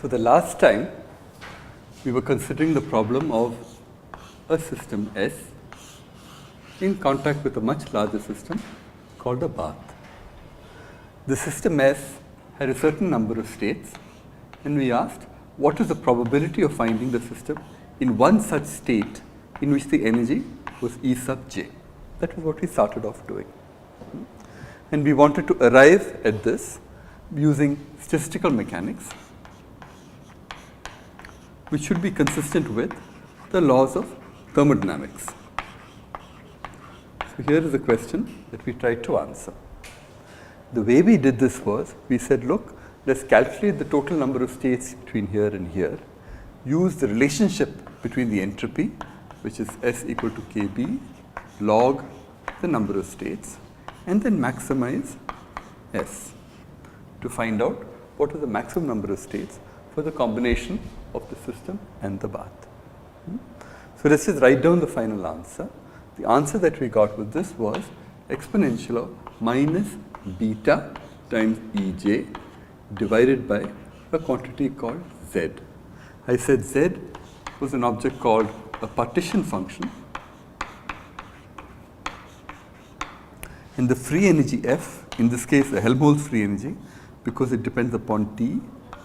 So the last time we were considering the problem of a system S in contact with a much larger system called a bath. The system S had a certain number of states, and we asked what is the probability of finding the system in one such state in which the energy was E sub j. That was what we started off doing. And we wanted to arrive at this using statistical mechanics, which should be consistent with the laws of thermodynamics. So here is a question that we tried to answer. The way we did this was, we said, look, let's calculate the total number of states between here and here, use the relationship between the entropy, which is S equal to Kb, log the number of states, and then maximize S to find out what is the maximum number of states for the combination of the system and the bath. So let's just write down the final answer. The answer that we got with this was exponential of minus beta times Ej divided by a quantity called Z. I said Z was an object called a partition function, and the free energy F, in this case a Helmholtz free energy, because it depends upon T,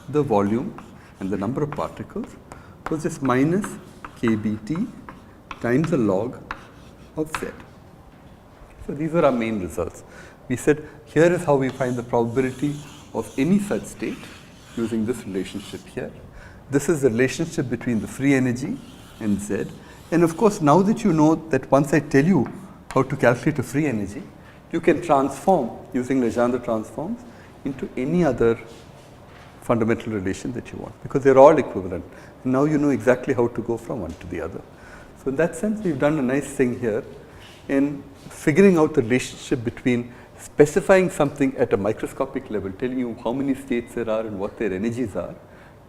the volume and the number of particles, was just minus kBT times the log of Z. So these were our main results. We said here is how we find the probability of any such state using this relationship here. This is the relationship between the free energy and Z. And of course, now that you know that once I tell you how to calculate a free energy, you can transform using Legendre transforms into any other fundamental relation that you want, because they're all equivalent. And now you know exactly how to go from one to the other. So in that sense, we've done a nice thing here in figuring out the relationship between specifying something at a microscopic level, telling you how many states there are and what their energies are,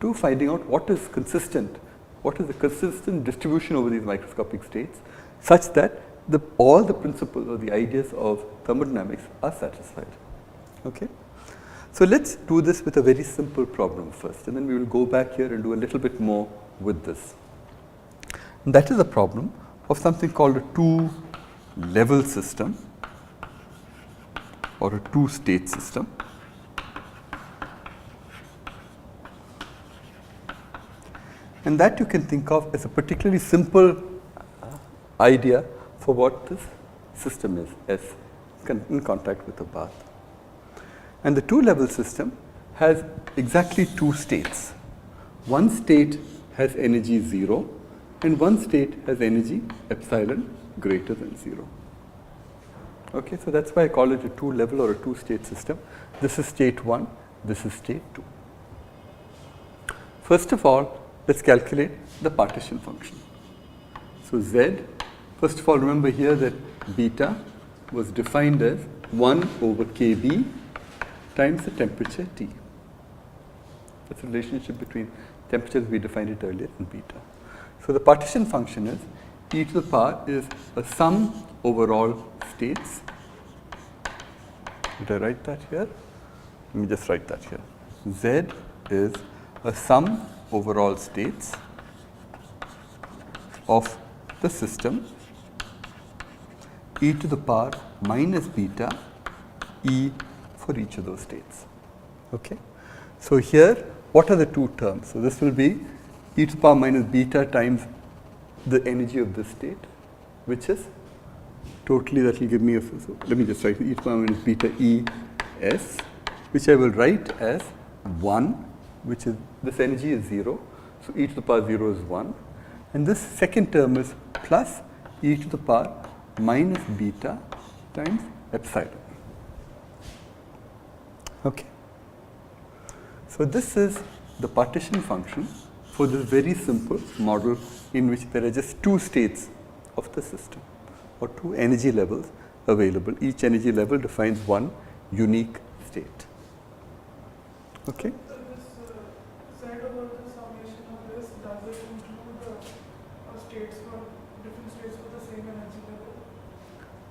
to finding out what is consistent, what is the consistent distribution over these microscopic states, such that all the principles or the ideas of thermodynamics are satisfied. Okay? So let's do this with a very simple problem first, and then we will go back here and do a little bit more with this. And that is a problem of something called a two-level system or a two-state system. And that you can think of as a particularly simple idea for what this system is, as in contact with a bath. And the two-level system has exactly two states. One state has energy 0, and one state has energy epsilon greater than 0. Okay, so that's why I call it a two-level or a two-state system. This is state 1, this is state 2. First of all, let's calculate the partition function. So Z, first of all, remember here that beta was defined as 1 over Kb times the temperature T. That's the relationship between temperatures, we defined it earlier, and beta. So the partition function is e to the power is a sum over all states. Did I write that here? Let me just write that here. Z is a sum over all states of the system e to the power minus beta E for each of those states. Okay. So here, what are the two terms? So this will be e to the power minus beta times the energy of this state, which is totally, that will give me a, so let me just write e to the power minus beta E S, which I will write as 1, which is, this energy is 0. So e to the power 0 is 1. And this second term is plus e to the power minus beta times epsilon. Okay. So this is the partition function for this very simple model in which there are just two states of the system, or two energy levels available. Each energy level defines one unique state. Okay. So this side about the summation of this, does it include states for different states for the same energy level?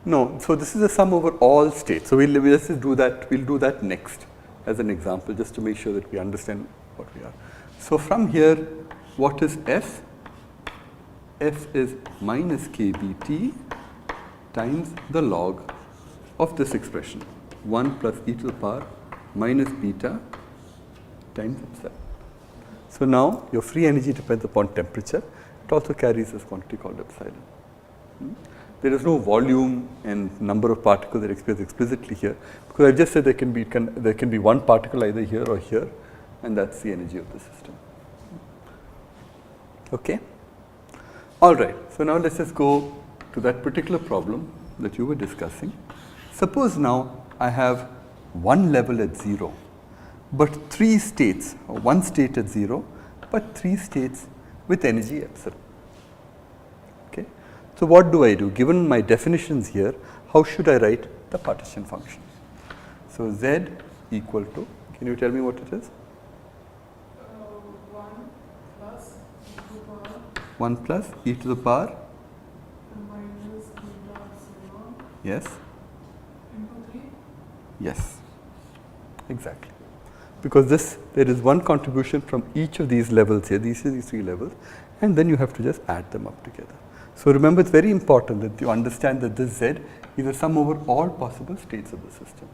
No, so this is a sum over all states. So we'll just do that. We'll do that next as an example, just to make sure that we understand what we are. So from here, what is F? F is minus kBt times the log of this expression, 1 plus e to the power minus beta times epsilon. So now your free energy depends upon temperature. It also carries this quantity called epsilon. There is no volume and number of particles that are expressed explicitly here, because I just said there can be one particle either here or here, and that's the energy of the system. Okay? All right. So now let's just go to that particular problem that you were discussing. Suppose now I have one level at 0, but 3 states, or one state at 0, but 3 states with energy epsilon. Okay. So what do I do? Given my definitions here, how should I write the partition function? So Z equal to, can you tell me what it is? 1 plus e to the power minus beta epsilon yes, into 3. yes, exactly. Because there is one contribution from each of these levels here, these 3 levels, and then you have to just add them up together. So remember, it's very important that you understand that this Z is a sum over all possible states of the system.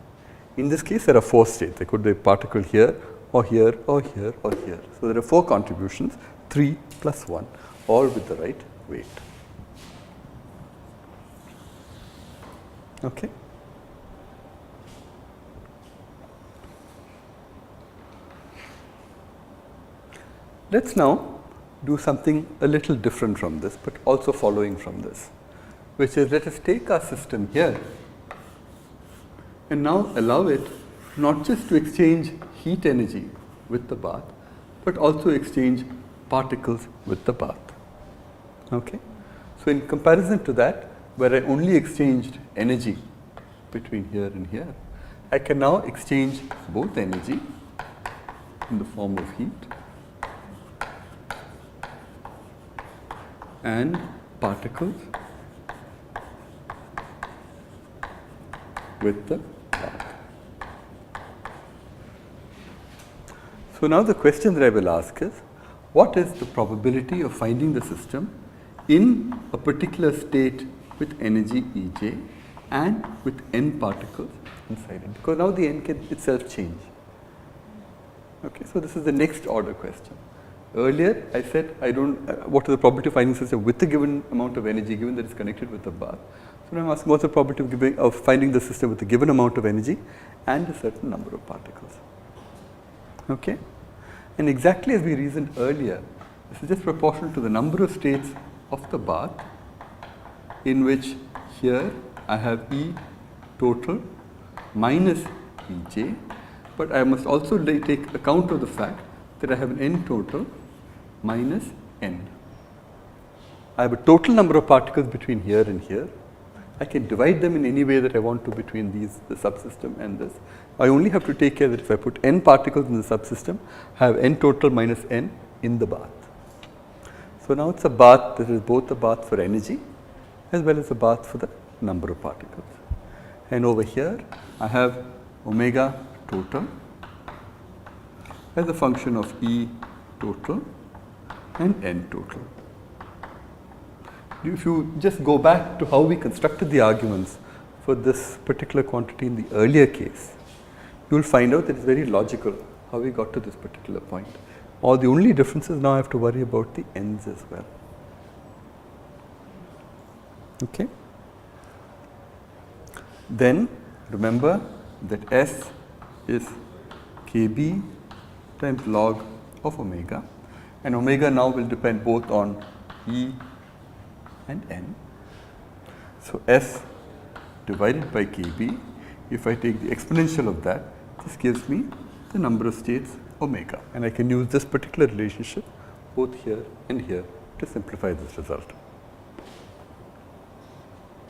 In this case, there are 4 states. There could be a particle here, or here, or here, or here. So there are 4 contributions, 3 plus 1, all with the right weight. Okay? Let's now do something a little different from this, but also following from this, which is, let us take our system here and now allow it not just to exchange heat energy with the bath, but also exchange particles with the bath. Okay? So in comparison to that, where I only exchanged energy between here and here, I can now exchange both energy in the form of heat and particles with the bath. So now the question that I will ask is, what is the probability of finding the system in a particular state with energy Ej and with n particles inside it? Because now the n can itself change. Okay, so this is the next order question. Earlier I said what is the probability of finding the system with a given amount of energy given that it's connected with the bath. So now I'm asking what's the probability of finding the system with a given amount of energy and a certain number of particles. Okay? And exactly as we reasoned earlier, this is just proportional to the number of states of the bath, in which here I have E total minus Ej, but I must also take account of the fact that I have an n total minus n. I have a total number of particles between here and here. I can divide them in any way that I want to between the subsystem and this. I only have to take care that if I put n particles in the subsystem, I have n total minus n in the bath. So now it's a bath that is both a bath for energy as well as a bath for the number of particles. And over here, I have omega total as a function of E total and N total. If you just go back to how we constructed the arguments for this particular quantity in the earlier case, you will find out that it's very logical how we got to this particular point. All the only differences now I have to worry about the n's as well. Okay. Then remember that S is Kb times log of omega, and omega now will depend both on E and N. So S divided by Kb, if I take the exponential of that, this gives me the number of states omega, and I can use this particular relationship both here and here to simplify this result.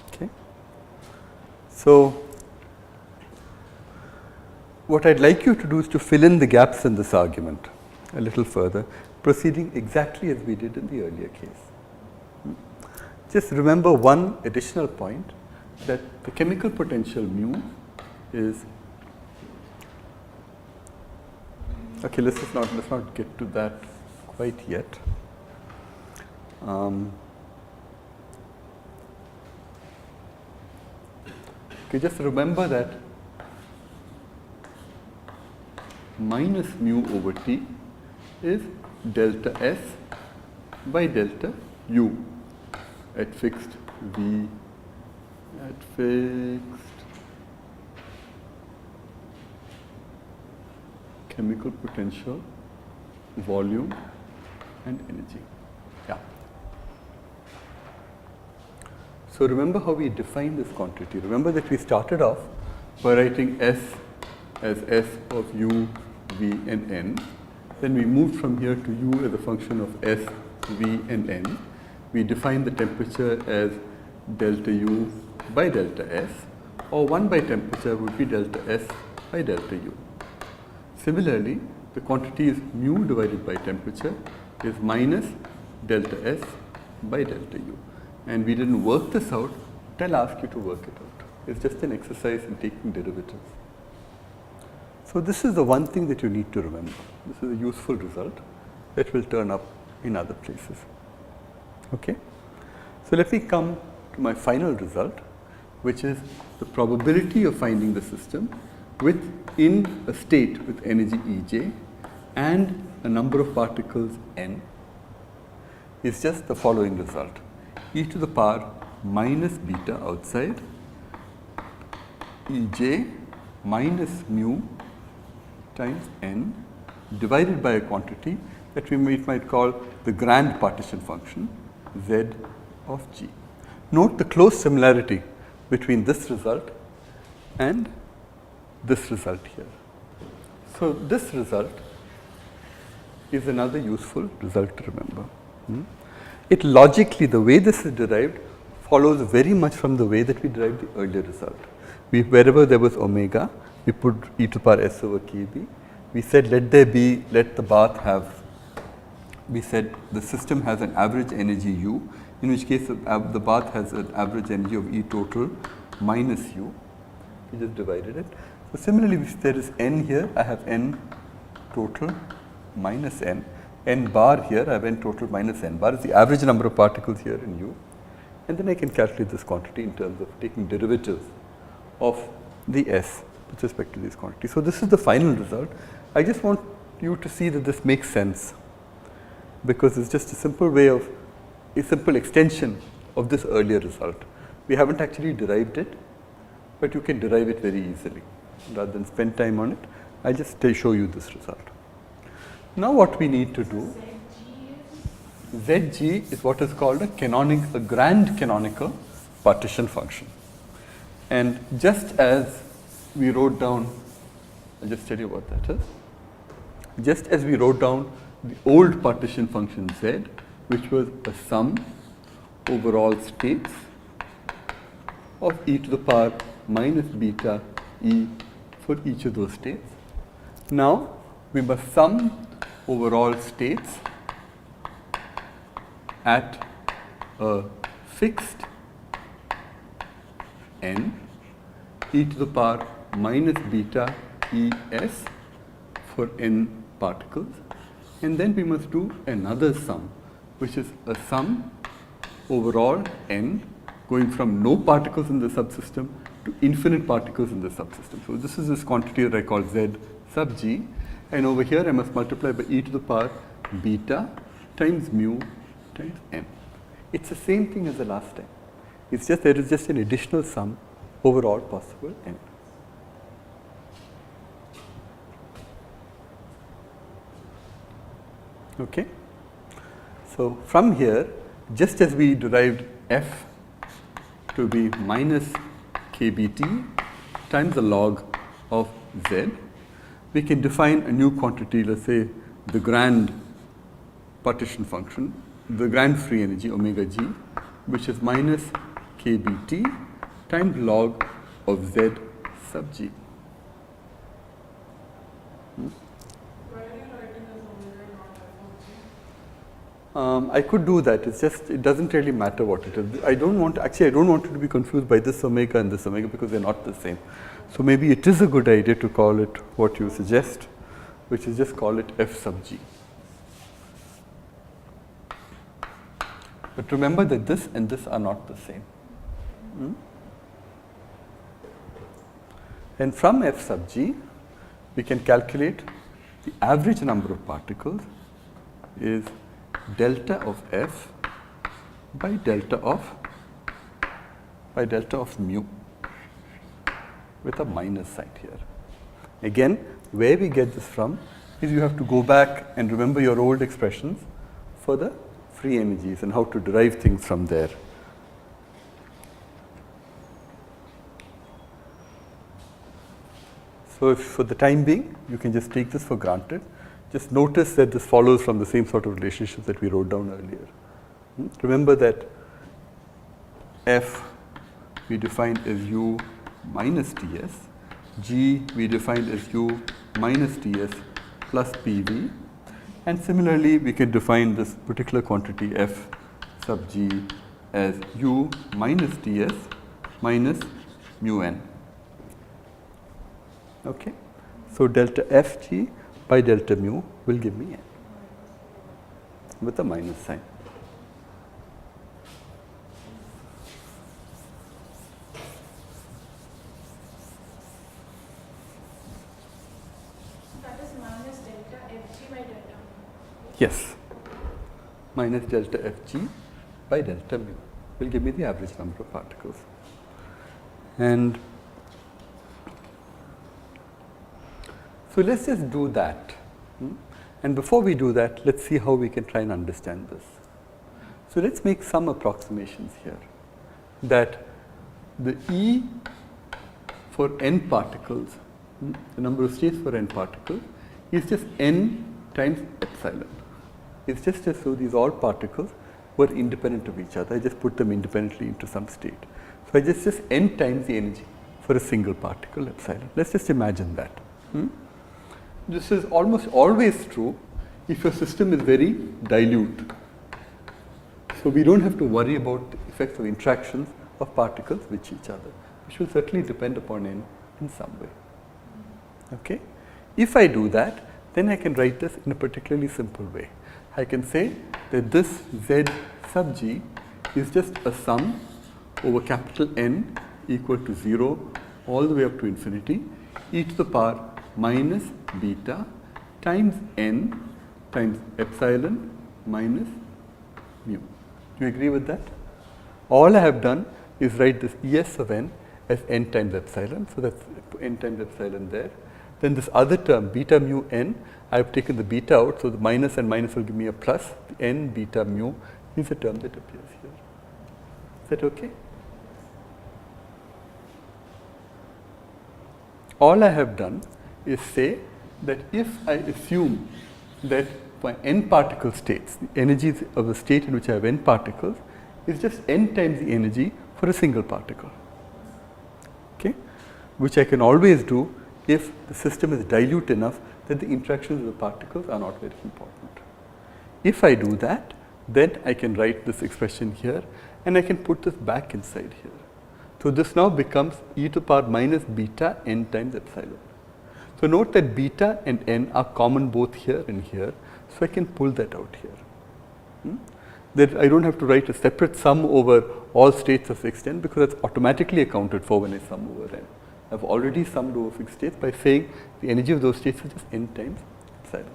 Okay. So what I'd like you to do is to fill in the gaps in this argument a little further, proceeding exactly as we did in the earlier case. Just remember one additional point, that the chemical potential mu is Okay, let's not get to that quite yet. Okay, just remember that minus mu over T is delta S by delta U at fixed V, at fixed chemical potential, volume and energy. Yeah. So remember how we define this quantity. Remember that we started off by writing S as S of U, V and N. Then we moved from here to U as a function of S, V and N. We defined the temperature as delta U by delta S, or 1 by temperature would be delta S by delta U. Similarly, the quantity is mu divided by temperature is minus delta S by delta U. And we didn't work this out, but I'll ask you to work it out. It's just an exercise in taking derivatives. So this is the one thing that you need to remember. This is a useful result that will turn up in other places. Okay? So let me come to my final result, which is the probability of finding the system in a state with energy Ej and a number of particles n is just the following result. E to the power minus beta outside Ej minus mu times n divided by a quantity that we might call the grand partition function Z of G. Note the close similarity between this result and this result here. So this result is another useful result to remember. It logically, the way this is derived follows very much from the way that we derived the earlier result. Wherever there was omega, we put e to the power s over kb. We said let the bath have, we said the system has an average energy U, in which case the bath has an average energy of E total minus U. We just divided it. So similarly, if there is n here, I have n total minus n. N bar here, I have n total minus n bar is the average number of particles here in U. And then I can calculate this quantity in terms of taking derivatives of the S with respect to these quantities. So this is the final result. I just want you to see that this makes sense, because it's just a simple way of, a simple extension of this earlier result. We haven't actually derived it, but you can derive it very easily. Rather than spend time on it, I'll just show you this result. Now what we need to do, Zg is what is called a grand canonical partition function. And just as we wrote down, I'll just tell you what that is. Just as we wrote down the old partition function Z, which was a sum over all states of e to the power minus beta E for each of those states. Now we must sum over all states at a fixed n e to the power minus beta Es for n particles, and then we must do another sum, which is a sum over all n going from no particles in the subsystem to infinite particles in the subsystem. So this is this quantity that I call Z sub G, and over here I must multiply by e to the power beta times mu times n. It's the same thing as the last time. It's just there is just an additional sum over all possible n. Okay. So from here, just as we derived f to be minus kBt times the log of z, we can define a new quantity, let's say the grand partition function, the grand free energy omega g, which is minus kBt times log of z sub g. Why are you writing as omega not f of g? I could do that. It's just, it doesn't really matter what it is. I don't want you to be confused by this omega and this omega, because they're not the same. So maybe it is a good idea to call it what you suggest, which is just call it f sub g. But remember that this and this are not the same. And from f sub g, we can calculate the average number of particles is delta of f by delta of mu with a minus sign here. Again, where we get this from is you have to go back and remember your old expressions for the free energies and how to derive things from there. So if for the time being, you can just take this for granted. Just notice that this follows from the same sort of relationships that we wrote down earlier. Remember that f we defined as u minus ts, g we defined as u minus ts plus pv, and similarly we can define this particular quantity f sub g as u minus ts minus mu n. Okay, so delta fg by delta mu will give me n with a minus sign. That is minus delta fg by delta mu. Yes, minus delta fg by delta mu will give me the average number of particles. And so let's just do that. And before we do that, let's see how we can try and understand this. So let's make some approximations here. That the E for n particles, the number of states for n particles, is just n times epsilon. It's just as though these all particles were independent of each other. I just put them independently into some state. So I just n times the energy for a single particle, epsilon. Let's just imagine that. This is almost always true if your system is very dilute. So we don't have to worry about the effects of interactions of particles with each other, which will certainly depend upon n in some way. Okay? If I do that, then I can write this in a particularly simple way. I can say that this z sub g is just a sum over capital N equal to 0 all the way up to infinity, e to the power minus beta times n times epsilon minus mu. Do you agree with that? All I have done is write this Es of n as n times epsilon, so that's n times epsilon there. Then this other term, beta mu n, I have taken the beta out, so the minus and minus will give me a plus. The n beta mu is a term that appears here. Is that okay? All I have done is say that if I assume that my n particle states, the energies of the state in which I have n particles is just n times the energy for a single particle, okay, which I can always do if the system is dilute enough that the interactions of the particles are not very important. If I do that, then I can write this expression here and I can put this back inside here. So this now becomes e to the power minus beta n times epsilon. So note that beta and n are common both here and here, so I can pull that out here. That I don't have to write a separate sum over all states of fixed n because that's automatically accounted for when I sum over n. I've already summed over fixed states by saying the energy of those states is just n times epsilon.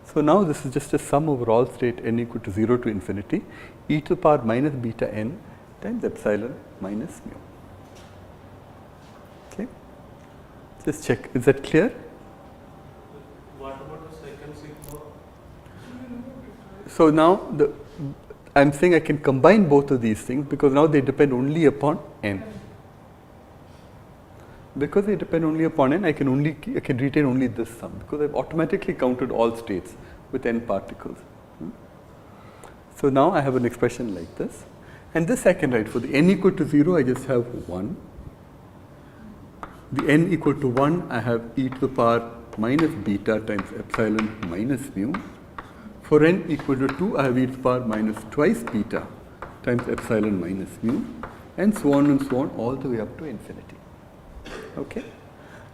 So now this is just a sum over all state n equal to 0 to infinity, e to the power minus beta n times epsilon minus mu. Okay, just check. Is that clear? What about the second sigma? So now I'm saying I can combine both of these things because now they depend only upon n. Because they depend only upon n, I can retain only this sum because I've automatically counted all states with n particles. So now I have an expression like this, and this I can write for the n equal to 0, I just have 1. The n equal to 1, I have e to the power minus beta times epsilon minus mu. For n equal to 2, I have e to the power minus twice beta times epsilon minus mu, and so on all the way up to infinity. Okay.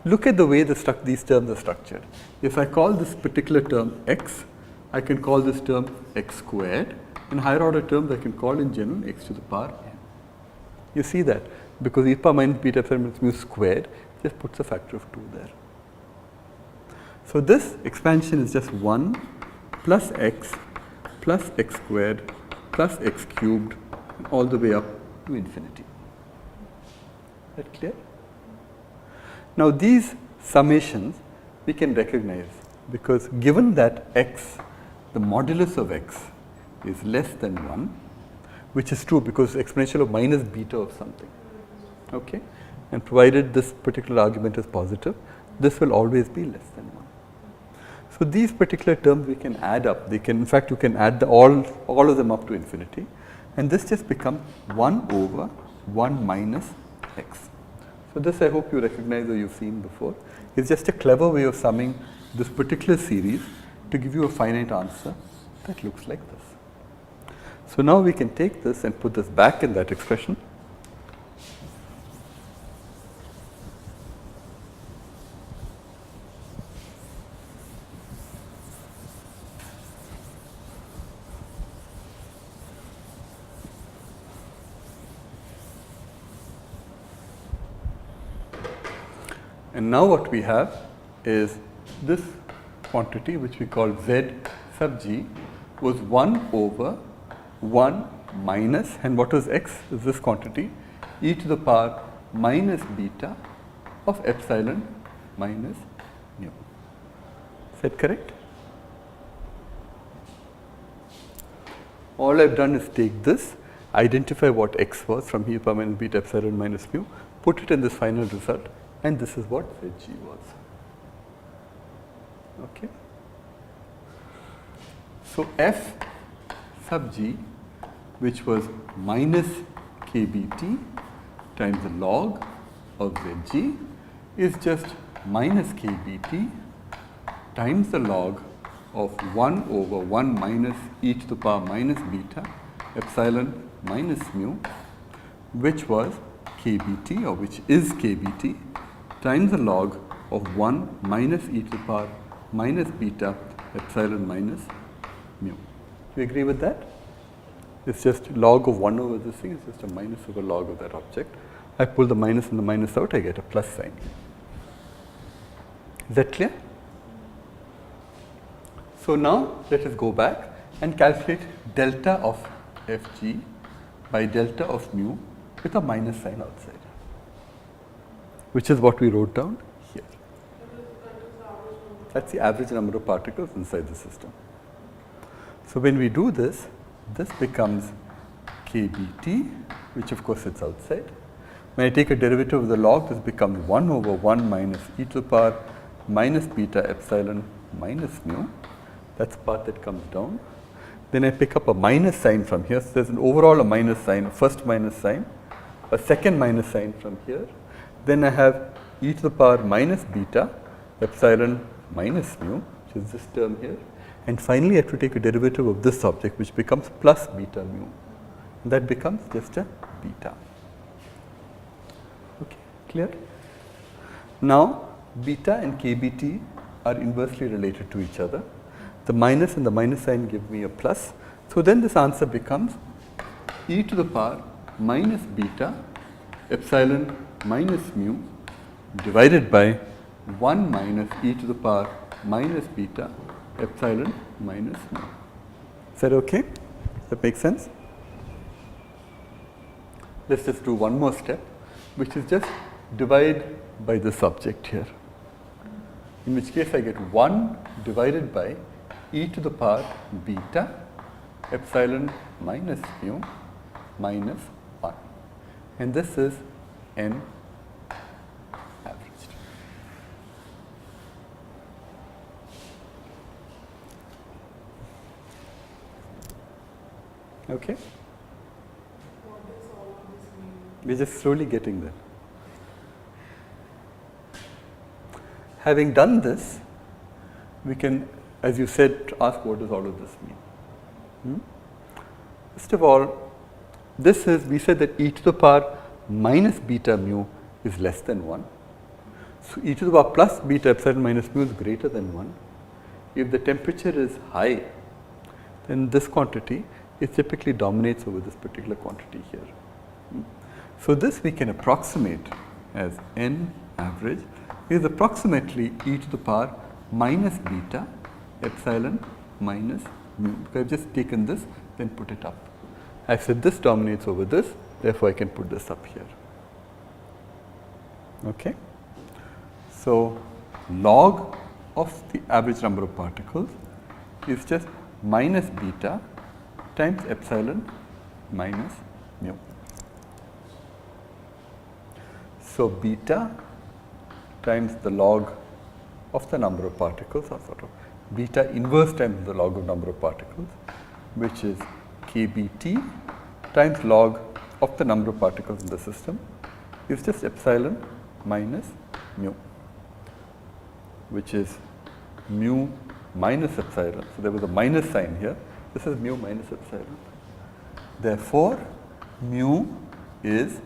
Look at the way these terms are structured. If I call this particular term x, I can call this term x squared, and higher order terms I can call in general x to the power n. You see that? Because e power minus beta epsilon minus mu squared just puts a factor of 2 there. So this expansion is just 1 plus x squared plus x cubed all the way up to infinity. Is that clear? Now these summations we can recognize because given that x, the modulus of x is less than 1, which is true because exponential of minus beta of something, okay, and provided this particular argument is positive, this will always be less than 1. So these particular terms we can add up. They can, in fact, you can add all of them up to infinity, and this just becomes 1 over 1 minus x. So this I hope you recognize or you've seen before. It's just a clever way of summing this particular series to give you a finite answer that looks like this. So now we can take this and put this back in that expression. And now what we have is this quantity which we call z sub g was 1 over 1 minus, and what was x is this quantity, e to the power minus beta of epsilon minus mu. Is that correct? All I've done is take this, identify what x was from e to the power minus beta epsilon minus mu, put it in this final result, and this is what Zg was. Okay. So f sub g, which was minus kbt times the log of Zg, is just minus kbt times the log of 1 over 1 minus e to the power minus beta epsilon minus mu, which was kbt, or which is kbt, times the log of 1 minus e to the power minus beta epsilon minus mu. Do you agree with that? It's just log of 1 over this thing, it's just a minus over log of that object. I pull the minus and the minus out, I get a plus sign. Is that clear? So now let us go back and calculate delta of Fg by delta of mu with a minus sign outside, which is what we wrote down here. That's the average number of particles inside the system. So when we do this, this becomes kBt, which of course sits outside. When I take a derivative of the log, this becomes 1 over 1 minus e to the power minus beta epsilon minus mu. That's the part that comes down. Then I pick up a minus sign from here. So there's an overall a minus sign, a first minus sign, a second minus sign from here. Then I have e to the power minus beta epsilon minus mu, which is this term here. And finally, I have to take a derivative of this object, which becomes plus beta mu. And that becomes just a beta. Okay, clear? Now, beta and kBt are inversely related to each other. The minus and the minus sign give me a plus. So then this answer becomes e to the power minus beta epsilon minus mu divided by 1 minus e to the power minus beta epsilon minus mu. Is that okay? Does that make sense? Let's just do one more step, which is just divide by this object here. In which case I get 1 divided by e to the power beta epsilon minus mu minus 1. And this is n averaged. Okay? What does all of this mean? We're just slowly getting there. Having done this, we can, as you said, ask what does all of this mean? First of all, this is, we said that e to the power minus beta mu is less than 1. So e to the power plus beta epsilon minus mu is greater than 1. If the temperature is high, then this quantity it typically dominates over this particular quantity here. So this we can approximate as n average is approximately e to the power minus beta epsilon minus mu, because I've just taken this then put it up. I've said this dominates over this, therefore I can put this up here. Okay. So log of the average number of particles is just minus beta times epsilon minus mu. So beta times the log of the number of particles, or sort of beta inverse times the log of number of particles, which is kBt times log of the number of particles in the system, is just epsilon minus mu, which is mu minus epsilon. So there was a minus sign here. This is mu minus epsilon. Therefore, mu is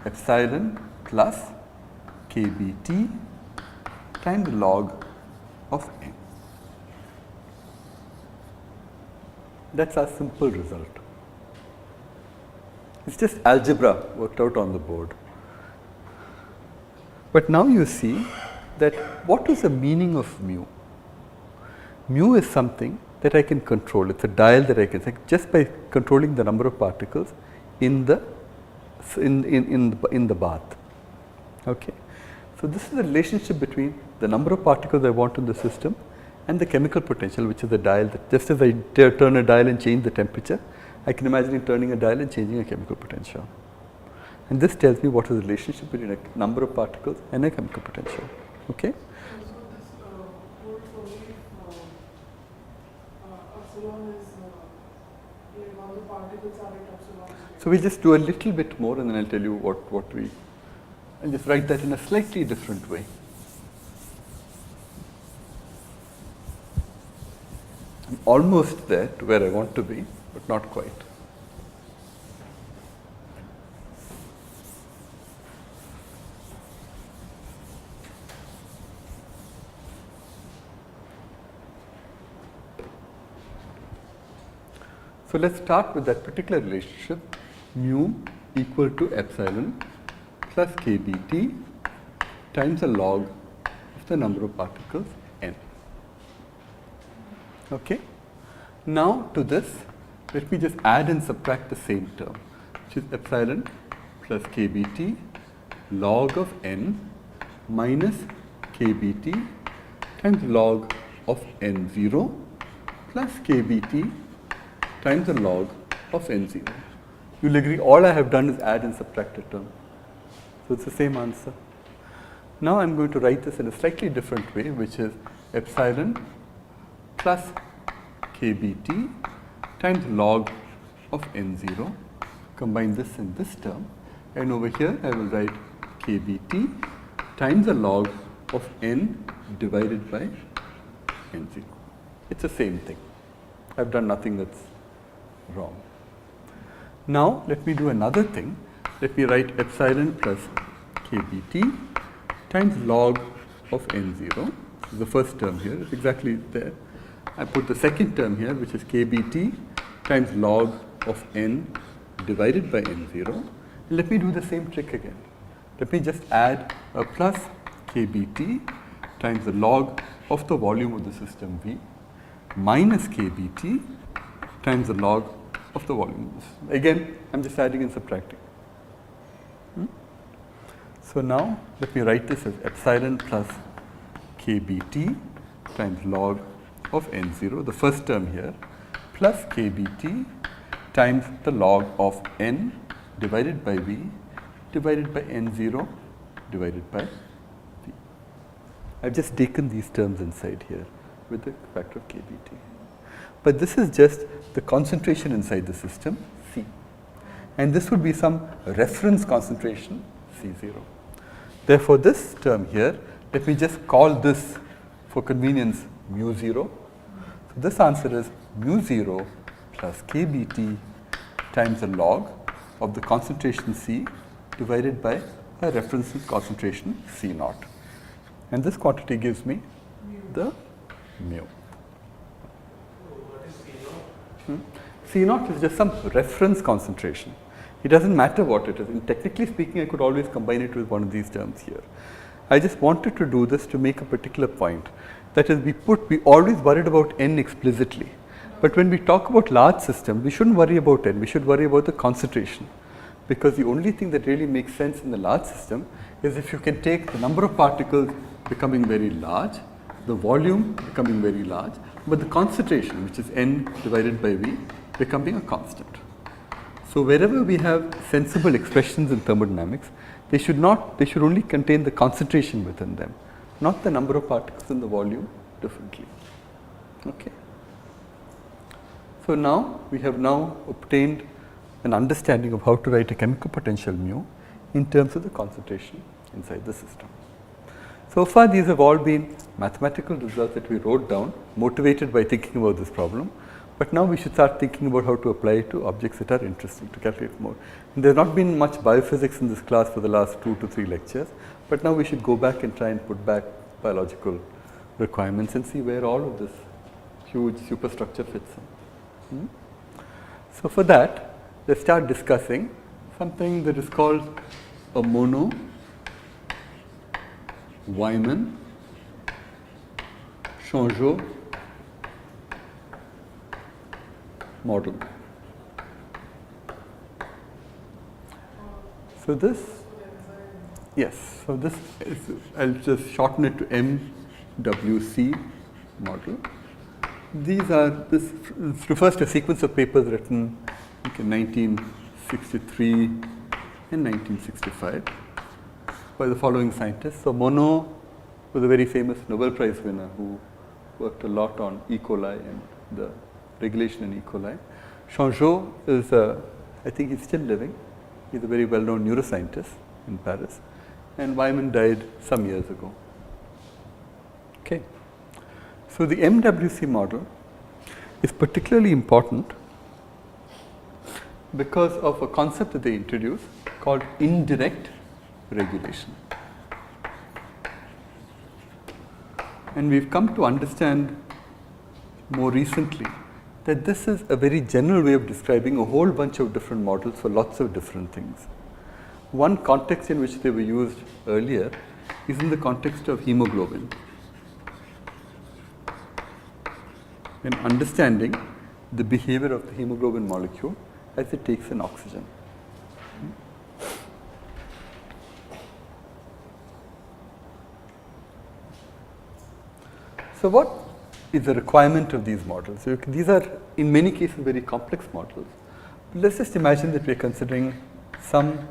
epsilon plus kBt times log of n. That's our simple result. It's just algebra worked out on the board. But now you see that what is the meaning of mu? Mu is something that I can control. It's a dial that I can set just by controlling the number of particles in the bath. Okay. So this is the relationship between the number of particles I want in the system and the chemical potential, which is the dial that just as I turn a dial and change the temperature, I can imagine turning a dial and changing a chemical potential. And this tells me what is the relationship between a number of particles and a chemical potential. Okay? So this holds only if epsilon is like all the particles are at epsilon state. So we'll just do a little bit more and then I'll tell you what we, and just write that in a slightly different way. I'm almost there to where I want to be, but not quite. So let's start with that particular relationship, mu equal to epsilon plus kBt times the log of the number of particles n. Okay. Now to this, let me just add and subtract the same term, which is epsilon plus kBt log of n minus kBt times log of n0 plus kBt times the log of n0. You'll agree all I have done is add and subtract a term. So it's the same answer. Now I'm going to write this in a slightly different way, which is epsilon plus kBt times log of n0. Combine this in this term, and over here I will write kBt times the log of n divided by n0. It's the same thing. I've done nothing that's wrong. Now let me do another thing. Let me write epsilon plus kBt times log of n0. So the first term here is exactly there. I put the second term here, which is kBt times log of n divided by n0. And let me do the same trick again. Let me just add a plus kBt times the log of the volume of the system V minus kBt times the log of the volume. Again, I'm just adding and subtracting. So now let me write this as epsilon plus kBt times log of n0, the first term here, plus kBt times the log of n divided by V divided by n0 divided by V. I've just taken these terms inside here with the factor of kBt. But this is just the concentration inside the system, C. And this would be some reference concentration, C0. Therefore, this term here, let me just call this, for convenience, mu0. So this answer is mu0 plus kBt times the log of the concentration C divided by a reference concentration C0. and this quantity gives me the mu. What is C naught? C naught is just some reference concentration. It doesn't matter what it is. And technically speaking, I could always combine it with one of these terms here. I just wanted to do this to make a particular point. That is, we always worried about n explicitly. But when we talk about large systems, we shouldn't worry about n. We should worry about the concentration. Because the only thing that really makes sense in the large system is if you can take the number of particles becoming very large, the volume becoming very large, but the concentration, which is n divided by v, becoming a constant. So wherever we have sensible expressions in thermodynamics, they should only contain the concentration within them, not the number of particles in the volume differently. Okay. So now we have now obtained an understanding of how to write a chemical potential mu in terms of the concentration inside the system. So far these have all been mathematical results that we wrote down, motivated by thinking about this problem. But now we should start thinking about how to apply it to objects that are interesting, to calculate more. And there has not been much biophysics in this class for the last 2 to 3 lectures, but now we should go back and try and put back biological requirements and see where all of this huge superstructure fits in. So for that, let's start discussing something that is called a Monod Weyman Changeau model. So this, yes, so this is, I'll just shorten it to MWC model. These are, this refers to a sequence of papers written in 1963 and 1965 by the following scientists. So Monod was a very famous Nobel Prize winner who worked a lot on E. coli and the regulation in E. coli. Changeau is, I think he's still living. He's a very well-known neuroscientist in Paris. And Weyman died some years ago. Okay. So the MWC model is particularly important because of a concept that they introduced called indirect regulation. And we've come to understand more recently that this is a very general way of describing a whole bunch of different models for lots of different things. One context in which they were used earlier is in the context of hemoglobin. And understanding the behavior of the hemoglobin molecule as it takes in oxygen. So what is the requirement of these models? So these are in many cases very complex models. Let's just imagine that we're considering some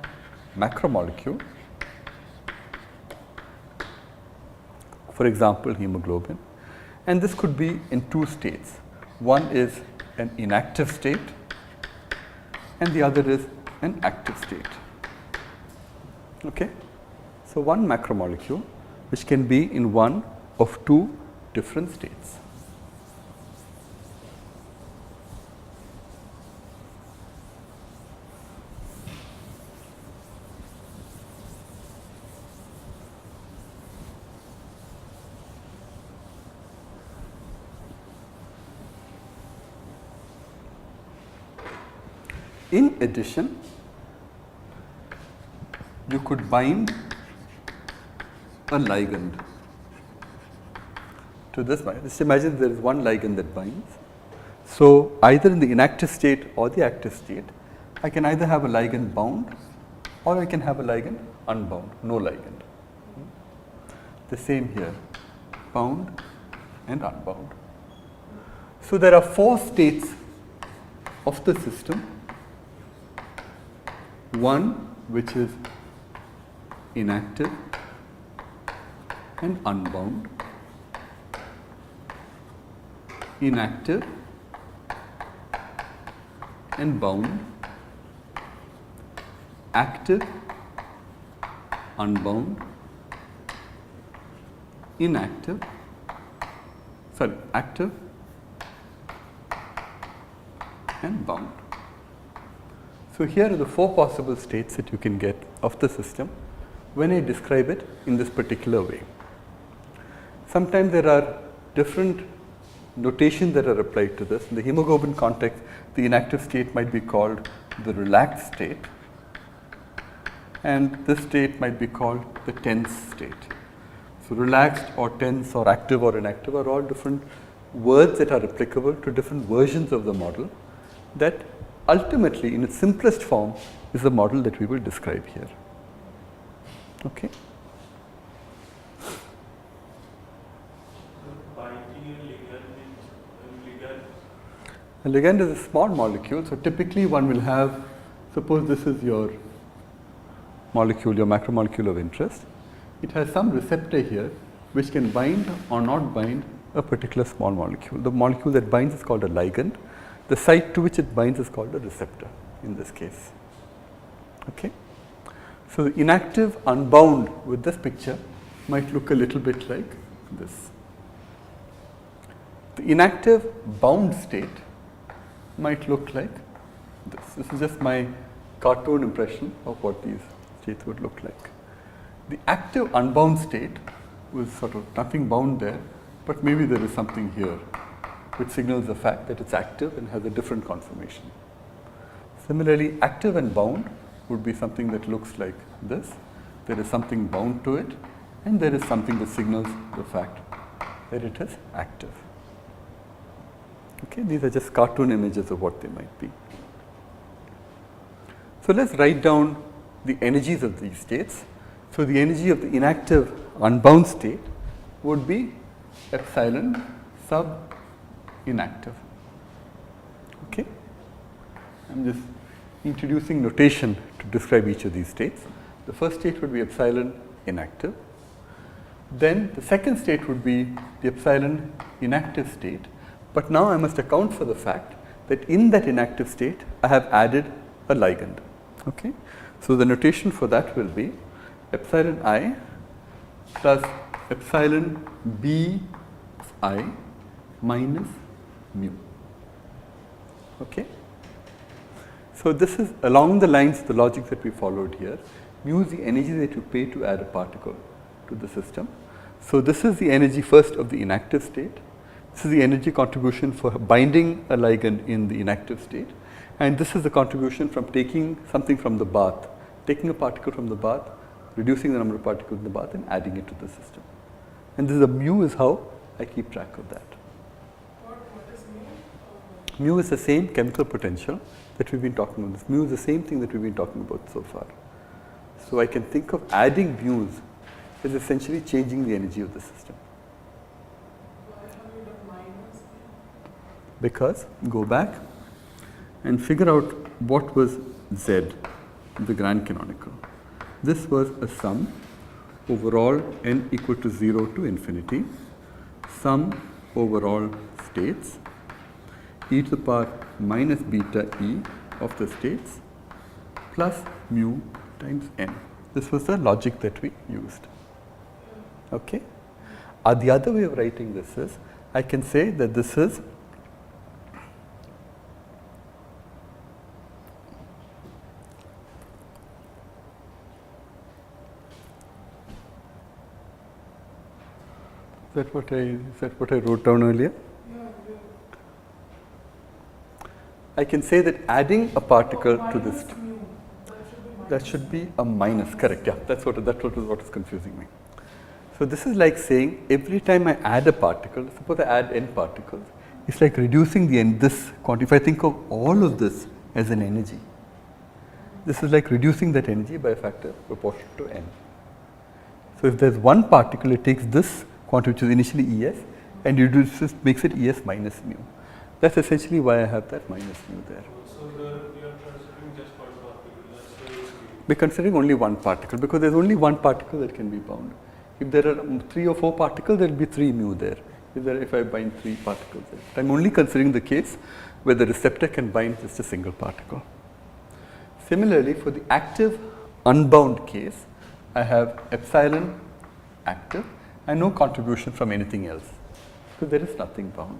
macromolecule, for example hemoglobin, and this could be in 2 states. One is an inactive state and the other is an active state. Okay? So one macromolecule which can be in one of 2 different states. In addition, you could bind a ligand to this bind. Just imagine there is one ligand that binds. So either in the inactive state or the active state, I can either have a ligand bound or I can have a ligand unbound, no ligand. The same here, bound and unbound. So there are 4 states of the system. One which is inactive and unbound, inactive and bound, active, unbound, inactive, active and bound. So here are the 4 possible states that you can get of the system when I describe it in this particular way. Sometimes there are different notations that are applied to this. In the hemoglobin context, the inactive state might be called the relaxed state, and this state might be called the tense state. So relaxed or tense or active or inactive are all different words that are applicable to different versions of the model that ultimately in its simplest form is the model that we will describe here. Okay. Binding and ligand means ligand. A ligand is a small molecule, so typically one will have, suppose this is your molecule, your macromolecule of interest. It has some receptor here which can bind or not bind a particular small molecule. The molecule that binds is called a ligand. The site to which it binds is called a receptor in this case. Okay. So the inactive unbound with this picture might look a little bit like this. The inactive bound state might look like this. This is just my cartoon impression of what these states would look like. The active unbound state was sort of nothing bound there, but maybe there is something here which signals the fact that it's active and has a different conformation. Similarly, active and bound would be something that looks like this. There is something bound to it, and there is something that signals the fact that it is active. Okay, these are just cartoon images of what they might be. So let's write down the energies of these states. So the energy of the inactive unbound state would be epsilon sub inactive. Okay, I'm just introducing notation to describe each of these states. The first state would be epsilon inactive. Then the second state would be the epsilon inactive state. But now I must account for the fact that in that inactive state I have added a ligand. Okay, so the notation for that will be epsilon I plus epsilon B of I minus mu. Okay. So this is along the lines of the logic that we followed here. Mu is the energy that you pay to add a particle to the system. So this is the energy first of the inactive state. This is the energy contribution for binding a ligand in the inactive state. And this is the contribution from taking something from the bath, taking a particle from the bath, reducing the number of particles in the bath and adding it to the system. And this is the mu is how I keep track of that. What is mu? Mu is the same chemical potential that we've been talking about. This mu is the same thing that we've been talking about so far. So I can think of adding mu's as essentially changing the energy of the system. Why have you done minus? Because go back and figure out what was Z, the grand canonical. This was a sum overall n equal to 0 to infinity, sum overall states e to the power minus beta e of the states plus mu times n. This was the logic that we used. Okay. The other way of writing this is, I can say that this is Is that what I wrote down earlier? Yeah. I can say that adding a particle to Minus this, mu. that should be a minus, correct, yeah, that's what is confusing me. So this is like saying every time I add a particle, suppose I add n particles, it's like reducing the this quantity. If I think of all of this as an energy, this is like reducing that energy by a factor proportional to n. So if there's one particle, it takes this quantity which is initially Es and reduces, makes it Es minus mu. That's essentially why I have that minus mu there. So you are considering just one particle. That's why it's mu. We're considering only one particle because there's only one particle that can be bound. If there are 3 or 4 particles, there will be 3 mu there. If I bind 3 particles there. I'm only considering the case where the receptor can bind just a single particle. Similarly, for the active unbound case, I have epsilon active and no contribution from anything else because there is nothing bound.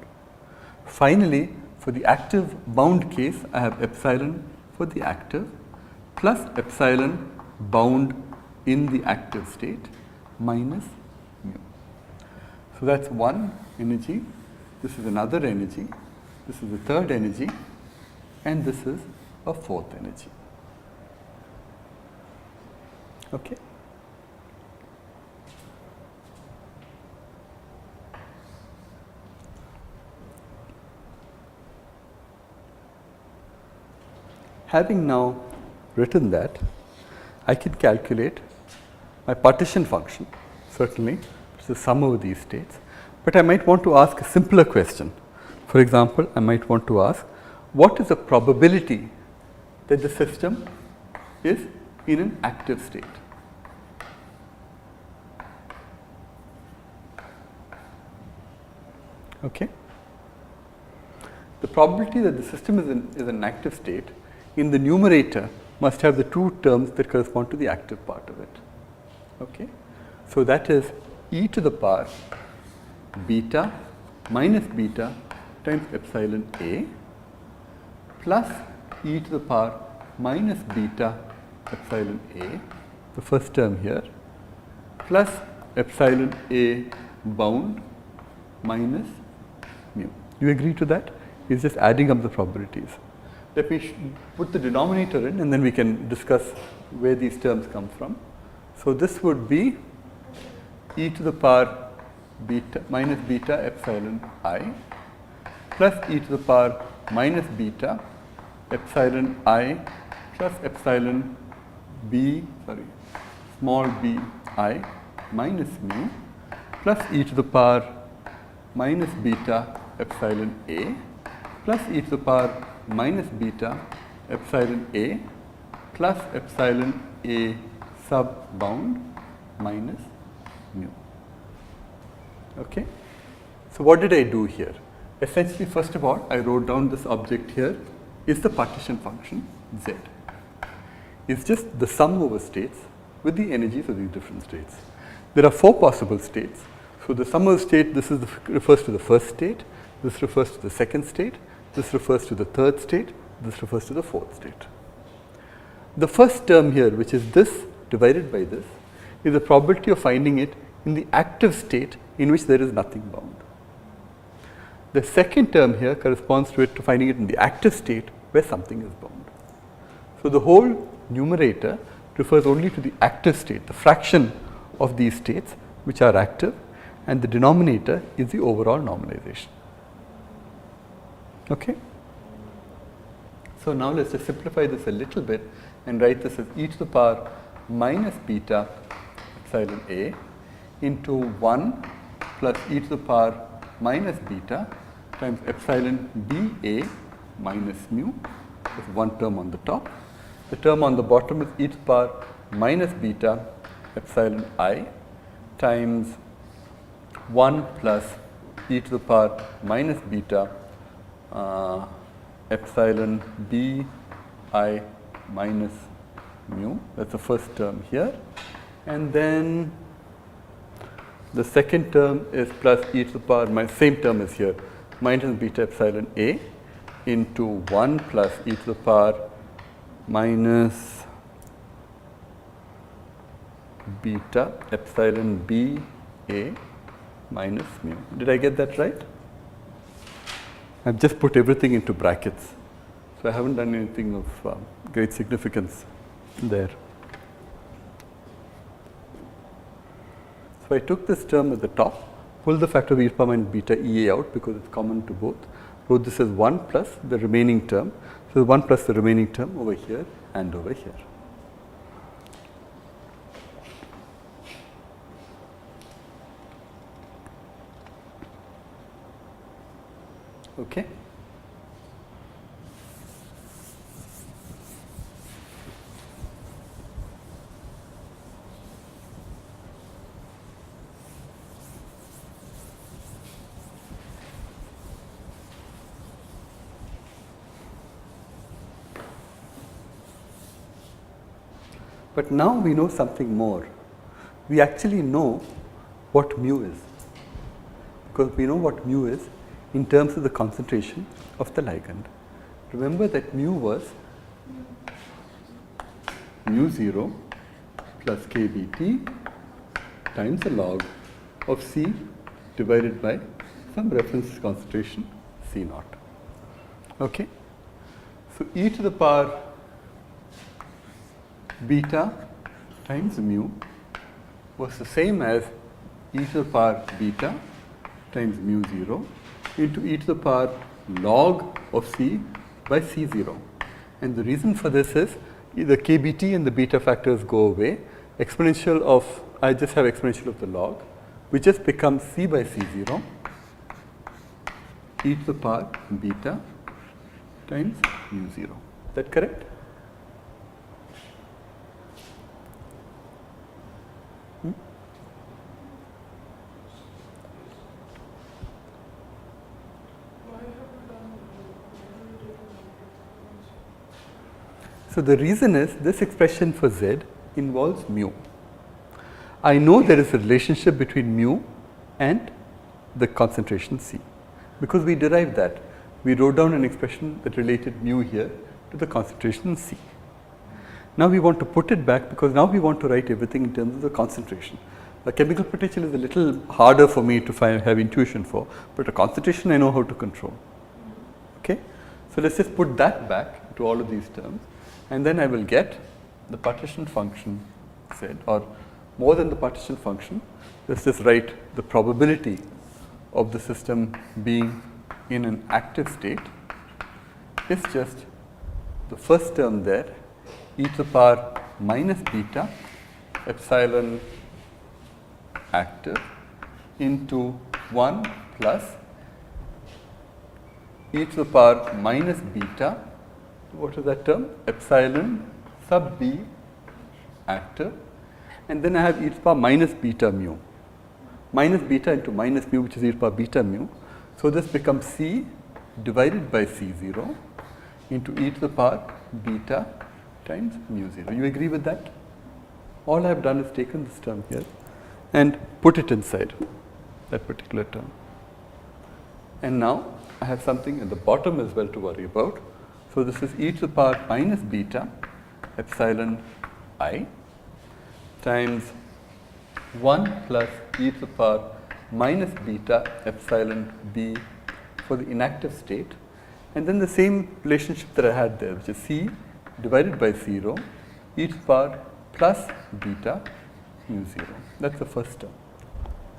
Finally, for the active bound case, I have epsilon for the active plus epsilon bound in the active state minus mu. So that's one energy, this is another energy, this is a third energy, and this is a fourth energy. Okay? Having now written that, I can calculate my partition function, certainly, which is the sum over these states, but I might want to ask a simpler question. For example, I might want to ask, what is the probability that the system is in an active state? Okay? The probability that the system is an active state in the numerator must have the two terms that correspond to the active part of it. Okay? So that is e to the power beta minus beta times epsilon a plus e to the power minus beta epsilon a, the first term here, plus epsilon a bound minus mu. You agree to that? It's just adding up the probabilities. Let me put the denominator in and then we can discuss where these terms come from. So this would be e to the power beta minus beta epsilon I plus e to the power minus beta epsilon I plus epsilon b, small b I minus mu plus e to the power minus beta epsilon a plus e to the power minus beta epsilon a plus epsilon a sub bound minus mu. Okay? So what did I do here? Essentially, first of all, I wrote down this object here is the partition function z. It's just the sum over states with the energies of these different states. There are four possible states. So the sum over state, this is refers to the first state, this refers to the second state, this refers to the third state, this refers to the fourth state. The first term here, which is this divided by this, is the probability of finding it in the active state in which there is nothing bound. The second term here corresponds to finding it in the active state where something is bound. So the whole numerator refers only to the active state, the fraction of these states which are active, and the denominator is the overall normalization. Okay? So now let's just simplify this a little bit and write this as e to the power minus beta epsilon a into 1 plus e to the power minus beta times epsilon ba minus mu. There's one term on the top. The term on the bottom is e to the power minus beta epsilon I times 1 plus e to the power minus beta epsilon b I minus mu. That's the first term here. And then the second term is plus e to the power, same term is here, minus beta epsilon a into 1 plus e to the power minus beta epsilon b a minus mu. Did I get that right? I've just put everything into brackets. So I haven't done anything of great significance there. So I took this term at the top, pulled the factor of e to the power minus beta ea out because it's common to both, wrote this as 1 plus the remaining term. So 1 plus the remaining term over here and over here. Okay? But now we know something more. We actually know what mu is, because we know what mu is in terms of the concentration of the ligand. Remember that mu was mu0 plus kBt times the log of C divided by some reference concentration C naught. Okay? So e to the power beta times mu was the same as e to the power beta times mu 0 into e to the power log of C by C0. And the reason for this is the kBt and the beta factors go away. Exponential of, I just have exponential of the log, which just becomes C by C0 e to the power beta times mu 0. Is that correct? Why have we done So the reason is this expression for Z involves mu. I know there is a relationship between mu and the concentration C because we derived that. We wrote down an expression that related mu here to the concentration C. Now we want to put it back because now we want to write everything in terms of the concentration. The chemical potential is a little harder for me to have intuition for, but the concentration I know how to control. Okay? So let's just put that back to all of these terms, and then I will get the partition function Z, or more than the partition function, let's just write the probability of the system being in an active state is just the first term there, e to the power minus beta epsilon active into 1 plus e to the power minus beta, what is that term? Epsilon sub b active, and then I have e to the power minus beta mu. Minus beta into minus mu, which is e to the power beta mu. So this becomes C divided by C0 into e to the power beta times mu 0. You agree with that? All I have done is taken this term here and put it inside that particular term. And now I have something at the bottom as well to worry about. So this is e to the power minus beta epsilon I times 1 plus e to the power minus beta epsilon b for the inactive state, and then the same relationship that I had there, which is C divided by 0 e to the power plus beta mu 0. That's the first term.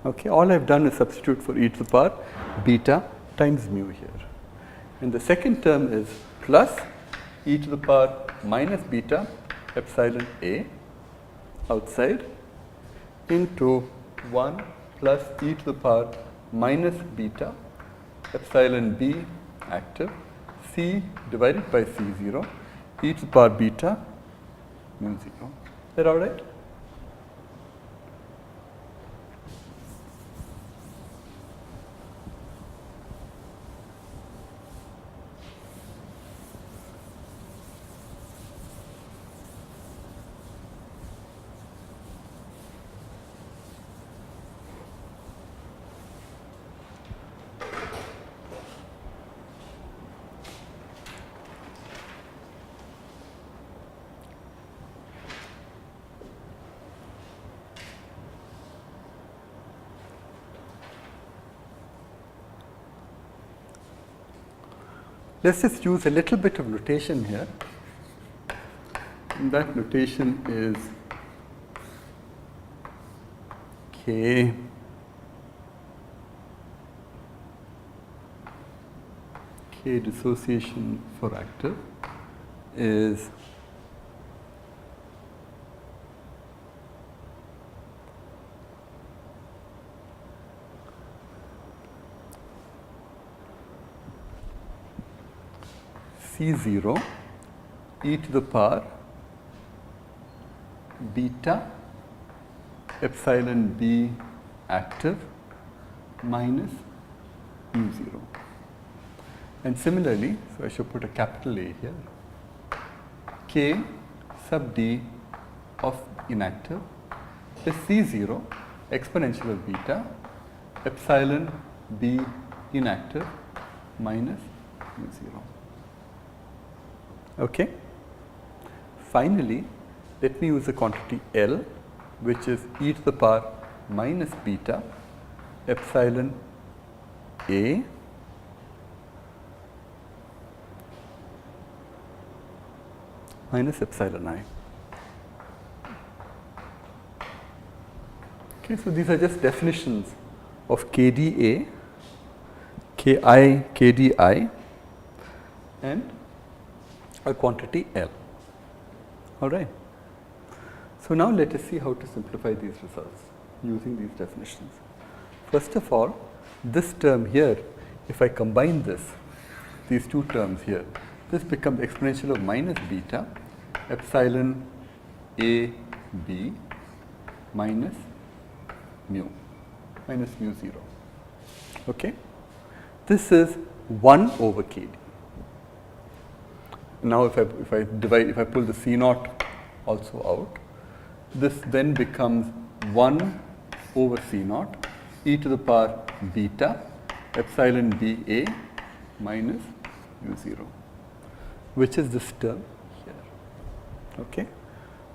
Okay, all I've done is substitute for e to the power beta times mu here. And the second term is plus e to the power minus beta epsilon a outside into 1 plus e to the power minus beta epsilon b active C divided by C0 e to the power beta mu 0. Is that all right? Let's just use a little bit of notation here. And that notation is K dissociation for active is C0 e to the power beta epsilon b active minus mu 0. And similarly, so I should put a capital A here, K sub d of inactive is C0 exponential of beta epsilon b inactive minus mu 0. Okay. Finally, let me use the quantity L, which is e to the power minus beta epsilon A minus epsilon I. Okay, so these are just definitions of KdA, Ki, Kdi, and a quantity L. All right. So now let us see how to simplify these results using these definitions. First of all, this term here, if I combine this, these two terms here, this becomes exponential of minus beta epsilon A B minus mu 0. Okay? This is 1 over Kd. Now if I pull the C naught also out, this then becomes 1 over C naught e to the power beta epsilon Ba minus mu0, which is this term here. Okay?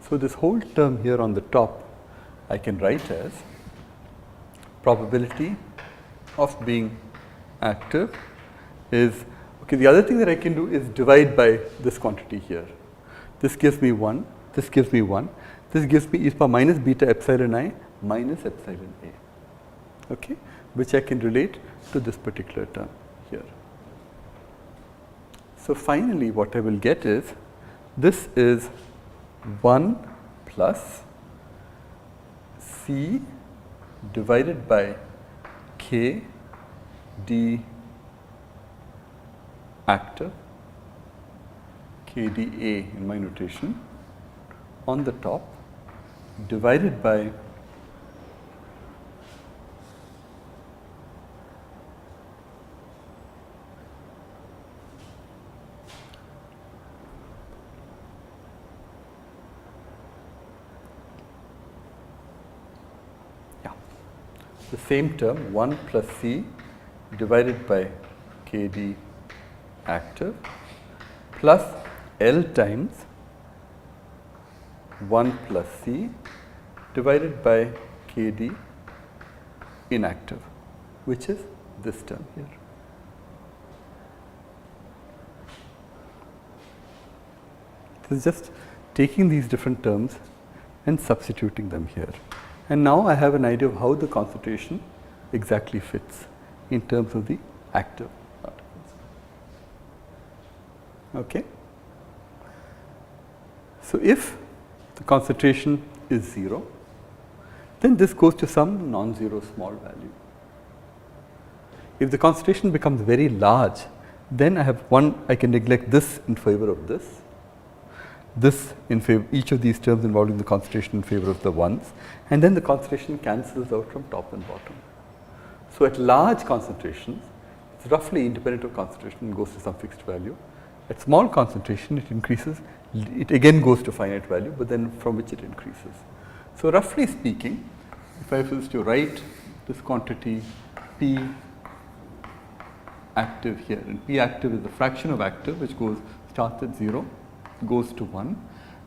So this whole term here on the top I can write as probability of being active is, okay, the other thing that I can do is divide by this quantity here. This gives me 1, this gives me 1, this gives me e to the power minus beta epsilon I minus epsilon A, okay, which I can relate to this particular term here. So finally what I will get is, this is 1 plus C divided by K d active, KdA in my notation, on the top, divided by the same term 1 plus C divided by Kd active plus L times 1 plus C divided by Kd inactive, which is this term here. This is just taking these different terms and substituting them here. And now I have an idea of how the concentration exactly fits in terms of the active particles. Okay? So if the concentration is 0, then this goes to some non-zero small value. If the concentration becomes very large, then I can neglect this in favor of this in favor, each of these terms involving the concentration in favor of the ones, and then the concentration cancels out from top and bottom. So at large concentrations, it's roughly independent of concentration and goes to some fixed value. At small concentration, it increases, it again goes to finite value, but then from which it increases. So roughly speaking, if I was to write this quantity P active here, and P active is the fraction of active which starts at 0, goes to 1,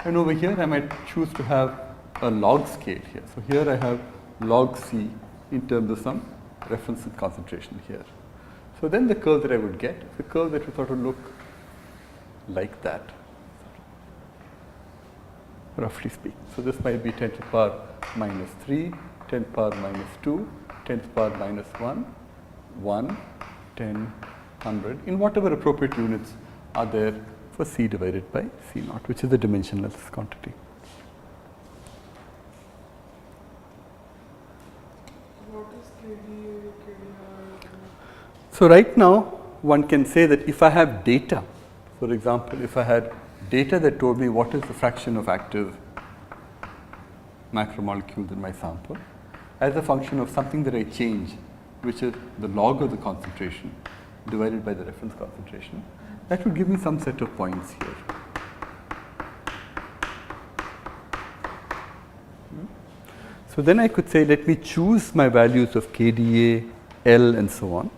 and over here I might choose to have a log scale here. So here I have log C in terms of some reference concentration here. So then the curve that I would get is a curve that would sort of look like that, roughly speaking. So this might be 10 to the power minus 3, 10 to the power minus 2, 10 to the power minus 1, 1, 10, 100, in whatever appropriate units are there for C divided by C naught, which is the dimensionless quantity. What is KDA, KDI? So right now, one can say that if I have data, for example, if I had data that told me what is the fraction of active macromolecules in my sample, as a function of something that I change, which is the log of the concentration divided by the reference concentration, that would give me some set of points here. So then I could say, let me choose my values of KDA, L, and so on,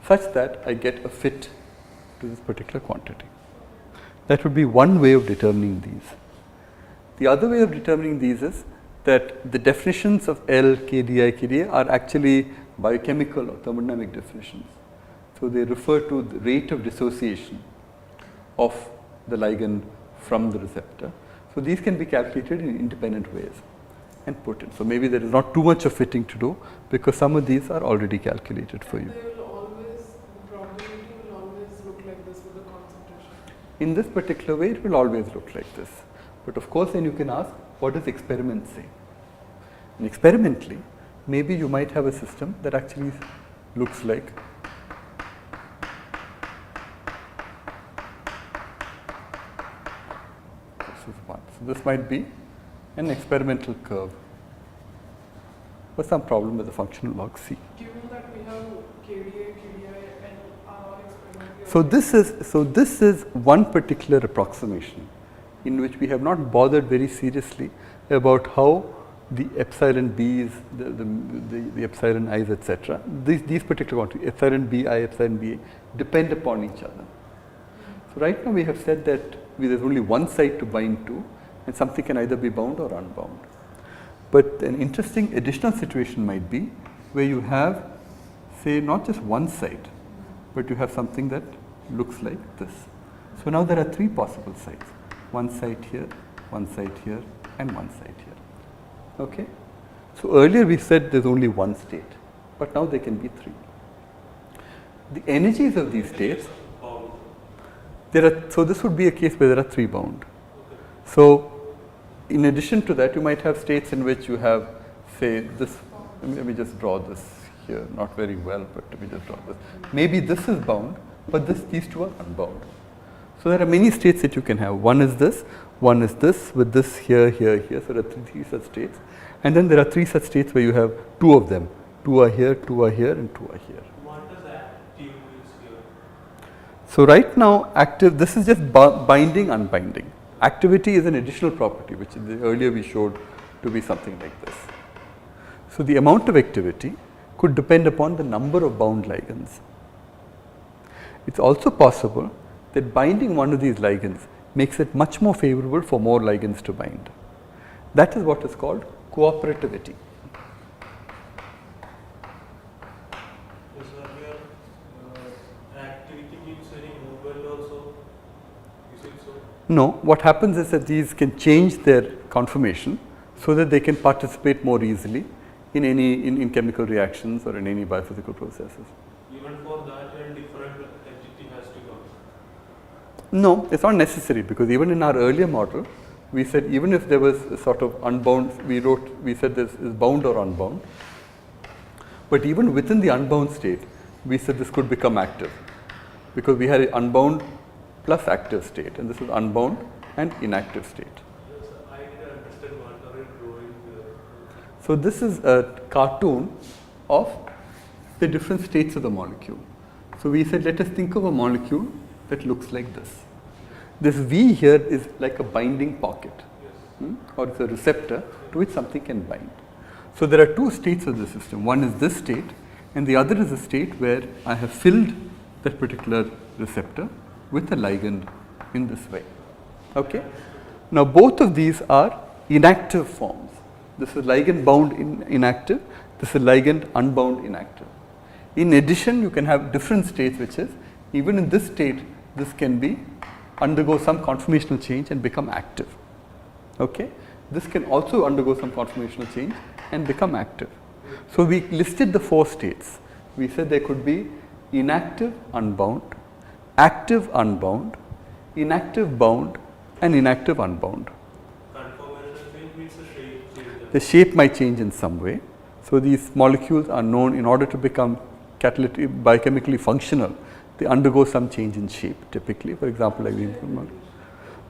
such that I get a fit to this particular quantity. That would be one way of determining these. The other way of determining these is that the definitions of L, KDI, KDA are actually biochemical or thermodynamic definitions. So they refer to the rate of dissociation of the ligand from the receptor. So these can be calculated in independent ways and put in. So maybe there is not too much of fitting to do because some of these are already calculated for you. They will always, the probability will always look like this with the concentration. In this particular way, it will always look like this. But of course, then you can ask, what does experiment say? And experimentally, maybe you might have a system that actually looks like this is one. So this might be an experimental curve for some problem with the functional log C. Given that we have KDA, KDI and our experiment. So this is one particular approximation in which we have not bothered very seriously about how the epsilon b's, the epsilon i's, etc. These particular quantities, epsilon bi, epsilon ba, depend upon each other. So right now we have said that there's only one site to bind to, and something can either be bound or unbound. But an interesting additional situation might be where you have, say, not just one site, but you have something that looks like this. So now there are three possible sites. One site here, one site here, and one site here. Okay? So earlier we said there's only one state, but now there can be three. The energies of these states, so this would be a case where there are three bound. So in addition to that, you might have states in which you have, say, this, let me just draw this here, not very well, but let me just draw this. Maybe this is bound, but these two are unbound. So there are many states that you can have. One is this, with this here, here, here. So there are three such states. And then there are three such states where you have two of them. Two are here, and two are here. What does active is here? So right now, active, this is just binding, unbinding. Activity is an additional property, which earlier we showed to be something like this. So the amount of activity could depend upon the number of bound ligands. It's also possible that binding one of these ligands makes it much more favorable for more ligands to bind. That is what is called cooperativity. Yes, earlier activity gives any movement also. Is it so? No, what happens is that these can change their conformation so that they can participate more easily in in chemical reactions or in any biophysical processes. Even for that, a different entity has to come. No, it's not necessary because even in our earlier model, we said even if there was a sort of unbound, we said this is bound or unbound. But even within the unbound state, we said this could become active because we had an unbound plus active state, and this is unbound and inactive state. Yes, I didn't understand what are you drawing there. So this is a cartoon of the different states of the molecule. So we said let us think of a molecule that looks like this. This V here is like a binding pocket, or it's a receptor to which something can bind. So there are two states of the system. One is this state, and the other is a state where I have filled that particular receptor with a ligand in this way. Okay? Now both of these are inactive forms. This is ligand bound inactive, this is ligand unbound inactive. In addition, you can have different states, which is even in this state, this can undergo some conformational change and become active. Okay? This can also undergo some conformational change and become active. So we listed the four states. We said there could be inactive unbound, active unbound, inactive bound, and inactive unbound. Conformational change means the shape change. The shape might change in some way. So these molecules are known in order to become biochemically functional, they undergo some change in shape typically, for example, like the molecule.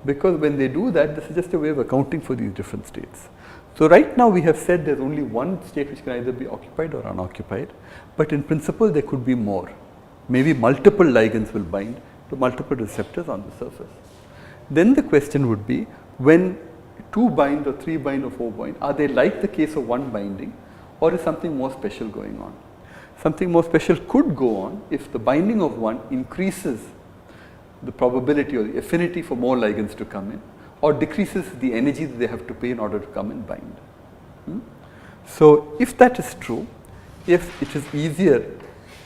Because when they do that, this is just a way of accounting for these different states. So right now we have said there's only one state which can either be occupied or unoccupied, but in principle there could be more. Maybe multiple ligands will bind to multiple receptors on the surface. Then the question would be, when 2 bind or 3 bind or 4 bind, are they like the case of one binding, or is something more special going on? Something more special could go on if the binding of one increases the probability or the affinity for more ligands to come in, or decreases the energy that they have to pay in order to come and bind. So if that is true, if it is easier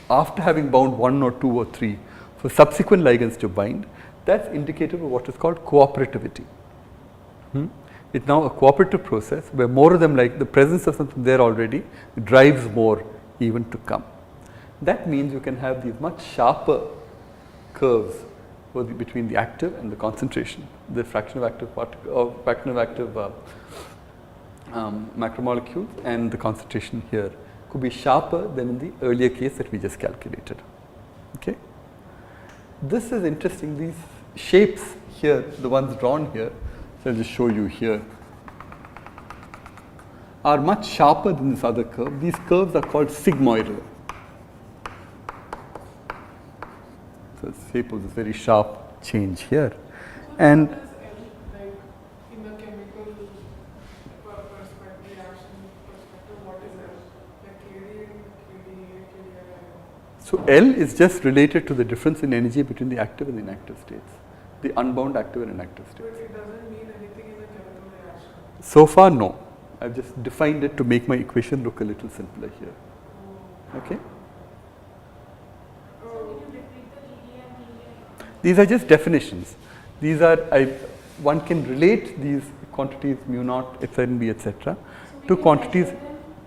after having bound 1 or 2 or 3 for subsequent ligands to bind, that's indicative of what is called cooperativity. It's now a cooperative process where more of them, like the presence of something there already, drives more even to come. That means you can have these much sharper curves between the active and the concentration, the fraction of active macromolecules and the concentration here could be sharper than in the earlier case that we just calculated. Okay. This is interesting. These shapes here, the ones drawn here, so I'll just show you here, are much sharper than this other curve. These curves are called sigmoidal. So the shape of this very sharp change here. And What is L, like in the chemical perspective, reaction perspective, what is L? Like KDA, KDA, KDI? so L is just related to the difference in energy between the active and inactive states, the unbound active and inactive But states. it doesn't mean anything in the chemical reaction. So far, no. I've just defined it to make my equation look a little simpler here. Okay. So will you repeat the GDA and TDA? These are just definitions. These are, one can relate these quantities mu naught, epsilon b, etc. to quantities.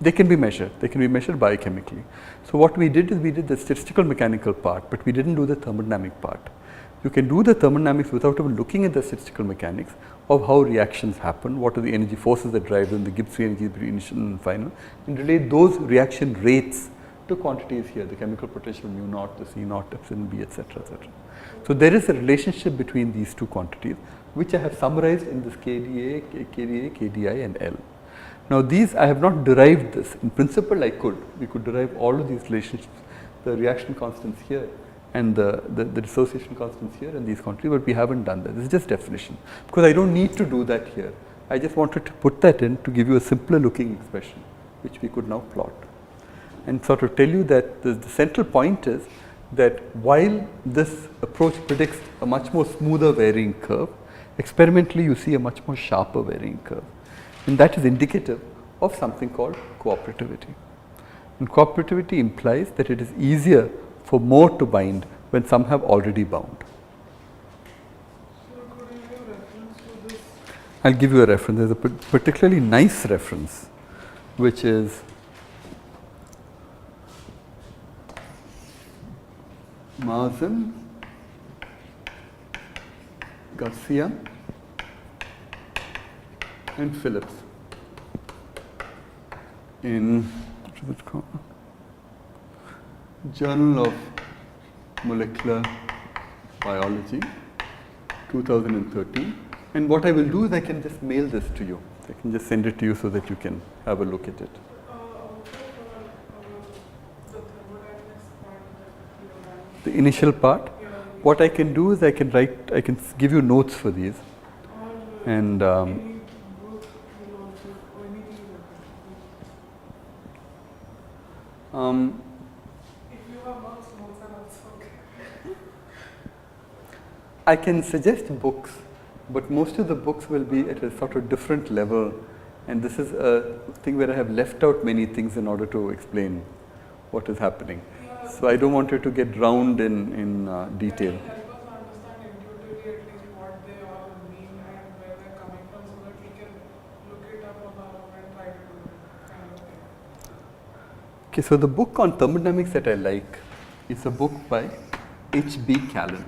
They can be measured. They can be measured biochemically. So what we did is we did the statistical mechanical part, but we didn't do the thermodynamic part. You can do the thermodynamics without even looking at the statistical mechanics of how reactions happen, what are the energy forces that drive them, the Gibbs free energy between initial and final, and relate those reaction rates to quantities here, the chemical potential mu naught, the C naught, epsilon b, etc., etc. So there is a relationship between these two quantities, which I have summarized in this KDA, KDI, and L. Now these, I have not derived this. In principle, I could. We could derive all of these relationships, the reaction constants here, and the dissociation constants here and these quantities, but we haven't done that. This is just definition, because I don't need to do that here. I just wanted to put that in to give you a simpler looking expression, which we could now plot. And sort of tell you that the central point is that while this approach predicts a much more smoother varying curve, experimentally you see a much more sharper varying curve. And that is indicative of something called cooperativity. And cooperativity implies that it is easier for more to bind when some have already bound. So could you give reference to this? I'll give you a reference. There's a particularly nice reference, which is Mazen, Garcia, and Phillips in, what is it called? Journal of Molecular Biology, 2013. And what I will do is I can just mail this to you. I can just send it to you so that you can have a look at it. Also for the thermodynamics part that you have. The initial part, Yeah, what I can do is I can give you notes for these. or And any book will also, or anything like that. If you have notes are also okay. I can suggest books, but most of the books will be at a sort of different level, and this is a thing where I have left out many things in order to explain what is happening. Yeah, So I don't want you to get drowned in detail. Help us understand intuitively at least what they all mean and where they're coming from so that we can look it up on our own and try to do it kind of thing. Okay, so the book on thermodynamics that I like is a book by H.B. Callan.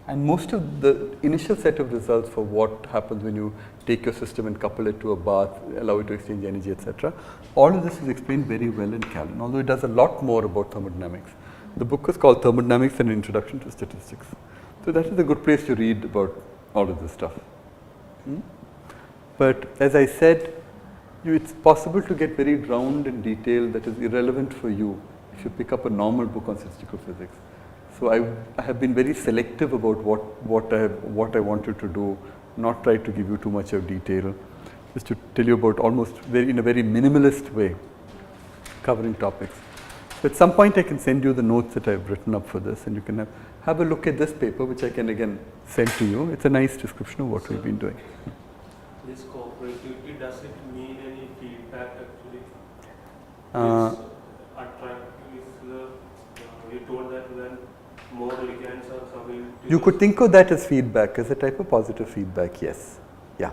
And most of the initial set of results for what happens when you take your system and couple it to a bath, allow it to exchange energy, etc., all of this is explained very well in Callan, although it does a lot more about thermodynamics. The book is called Thermodynamics: An Introduction to Statistics. So that is a good place to read about all of this stuff. But as I said, it's possible to get very drowned in detail that is irrelevant for you if you pick up a normal book on statistical physics. So I have been very selective about what I wanted to do, not try to give you too much of detail, just to tell you about almost in a very minimalist way, covering topics. So at some point I can send you the notes that I've written up for this, and you can have a look at this paper, which I can again send to you. It's a nice description of what we've been doing. This cooperativity, does it mean any Uh, attractive if you told that when more ligands are coming to You could think of that as feedback, as a type of positive feedback, yes. Yeah.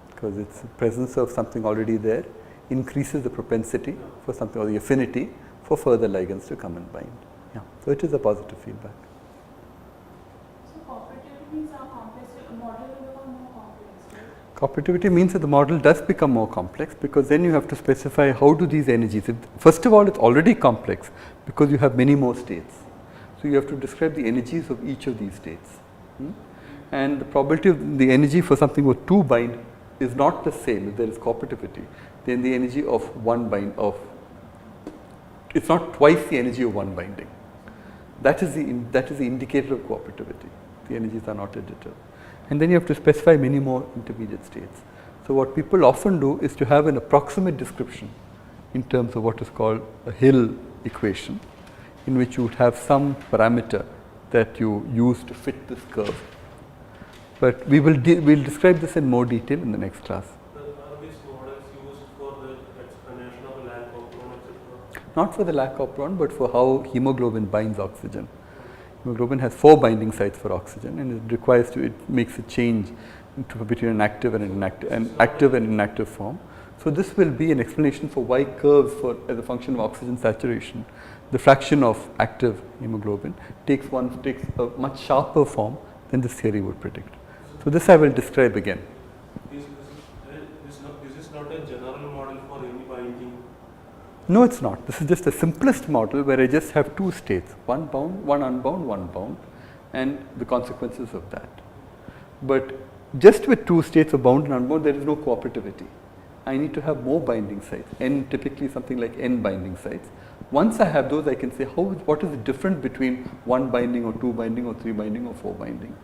Because it's the presence of something already there increases the propensity for something, or the affinity for further ligands to come and bind. Yeah. So it is a positive feedback. So cooperativity means our complex model will become more complex, right? Cooperativity means that the model does become more complex, because then you have to specify how do these energies, first of all it's already complex because you have many more states. So you have to describe the energies of each of these states. And the probability of the energy for something with two bind is not the same. If there is cooperativity, then the energy of one bind it's not twice the energy of one binding. That is the indicator of cooperativity. The energies are not additive. And then you have to specify many more intermediate states. So what people often do is to have an approximate description in terms of what is called a Hill equation, in which you would have some parameter that you use to fit this curve. But we'll describe this in more detail in the next class. Are these models used for the explanation of Lac-Operon, etc.? Not for the Lac-Operon, but for how hemoglobin binds oxygen. Hemoglobin has 4 binding sites for oxygen, and it makes a change between an active and inactive form. So this will be an explanation for why curves as a function of oxygen saturation, the fraction of active hemoglobin takes a much sharper form than this theory would predict. So this I will describe again. This is not a general model for any binding. No, it's not. This is just the simplest model where I just have 2 states, one bound, one unbound, one bound, and the consequences of that. But just with 2 states of bound and unbound, there is no cooperativity. I need to have more binding sites, typically something like n binding sites. Once I have those, I can say what is the difference between 1 binding or 2 binding or 3 binding or 4 binding.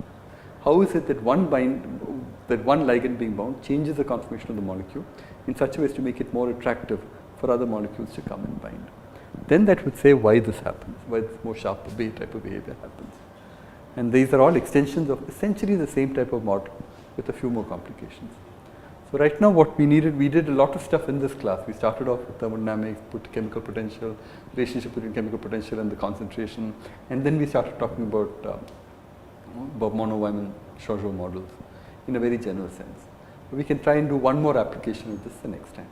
How is it that one ligand being bound changes the conformation of the molecule in such a way as to make it more attractive for other molecules to come and bind. Then that would say why this happens, why this more sharper type of behavior happens. And these are all extensions of essentially the same type of model with a few more complications. So right now what we did a lot of stuff in this class. We started off with thermodynamics, put chemical potential, relationship between chemical potential and the concentration, and then we started talking about mono-Wyman Chaugeot models in a very general sense. We can try and do one more application of this the next time.